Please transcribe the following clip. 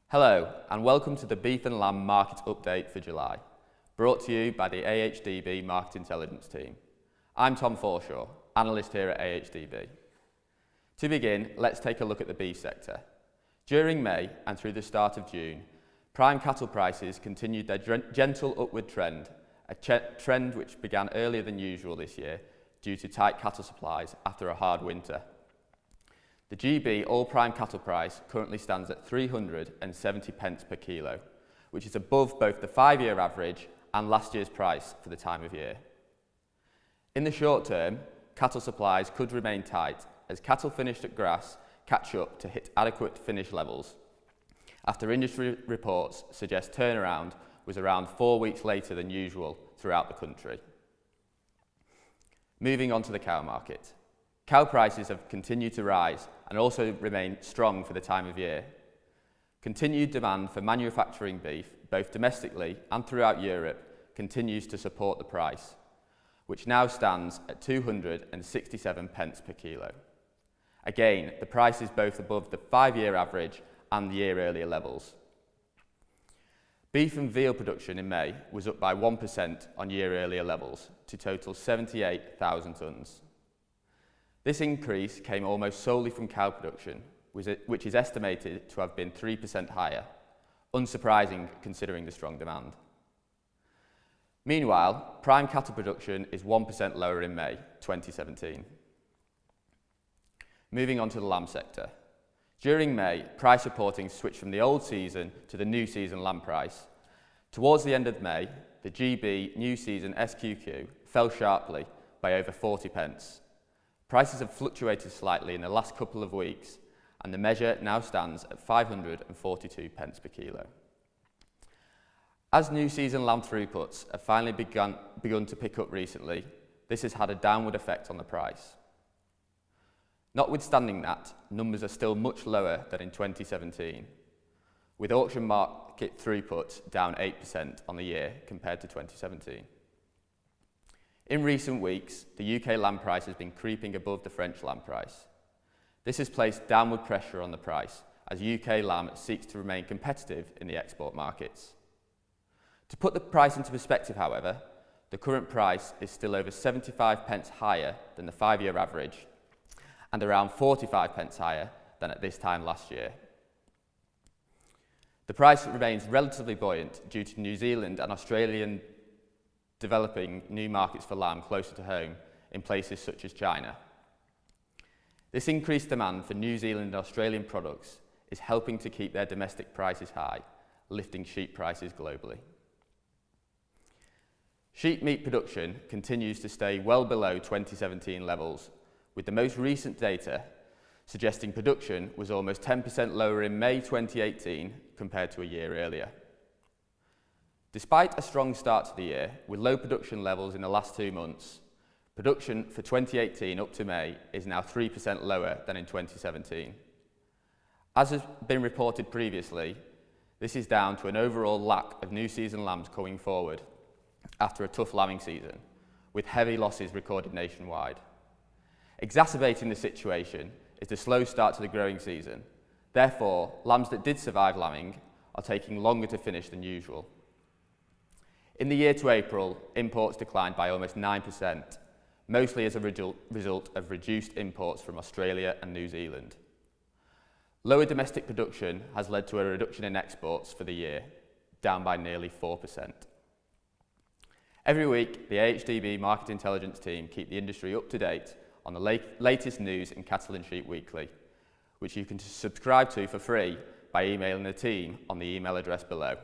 Hello and welcome to the Beef and Lamb Market Update for July, brought to you by the AHDB Market Intelligence team. I'm Tom Forshaw, Analyst here at AHDB. To begin, let's take a look at the beef sector. During May and through the start of June, prime cattle prices continued their gentle upward trend, a trend which began earlier than usual this year due to tight cattle supplies after a hard winter. The GB all prime cattle price currently stands at 370 pence per kilo, which is above both the 5-year average and last year's price for the time of year. In the short term, cattle supplies could remain tight as cattle finished at grass catch up to hit adequate finish levels, after industry reports suggest turnaround was around 4 weeks later than usual throughout the country. Moving on to the cow market. Cow prices have continued to rise and also remain strong for the time of year. Continued demand for manufacturing beef, both domestically and throughout Europe, continues to support the price, which now stands at 267 pence per kilo. Again, the price is both above the 5-year average and the year earlier levels. Beef and veal production in May was up by 1% on year earlier levels to total 78,000 tonnes. This increase came almost solely from cow production, which is estimated to have been 3% higher, unsurprising considering the strong demand. Meanwhile, prime cattle production is 1% lower in May 2017. Moving on to the lamb sector. During May, price reporting switched from the old season to the new season lamb price. Towards the end of May, the GB new season SQQ fell sharply by over 40 pence. Prices have fluctuated slightly in the last couple of weeks, and the measure now stands at 542 pence per kilo. As new season lamb throughputs have finally begun to pick up recently, this has had a downward effect on the price. Notwithstanding that, numbers are still much lower than in 2017, with auction market throughput down 8% on the year compared to 2017. In recent weeks, the UK lamb price has been creeping above the French lamb price. This has placed downward pressure on the price as UK lamb seeks to remain competitive in the export markets. To put the price into perspective, however, the current price is still over 75 pence higher than the 5-year average and around 45 pence higher than at this time last year. The price remains relatively buoyant due to New Zealand and Australian developing new markets for lamb closer to home in places such as China. This increased demand for New Zealand and Australian products is helping to keep their domestic prices high, lifting sheep prices globally. Sheep meat production continues to stay well below 2017 levels, with the most recent data suggesting production was almost 10% lower in May 2018 compared to a year earlier. Despite a strong start to the year, with low production levels in the last 2 months, production for 2018 up to May is now 3% lower than in 2017. As has been reported previously, this is down to an overall lack of new season lambs coming forward after a tough lambing season, with heavy losses recorded nationwide. Exacerbating the situation is the slow start to the growing season. Therefore, lambs that did survive lambing are taking longer to finish than usual. In the year to April, imports declined by almost 9%, mostly as a result of reduced imports from Australia and New Zealand. Lower domestic production has led to a reduction in exports for the year, down by nearly 4%. Every week, the AHDB Market Intelligence team keep the industry up to date on the latest news in Cattle and Sheep Weekly, which you can subscribe to for free by emailing the team on the email address below.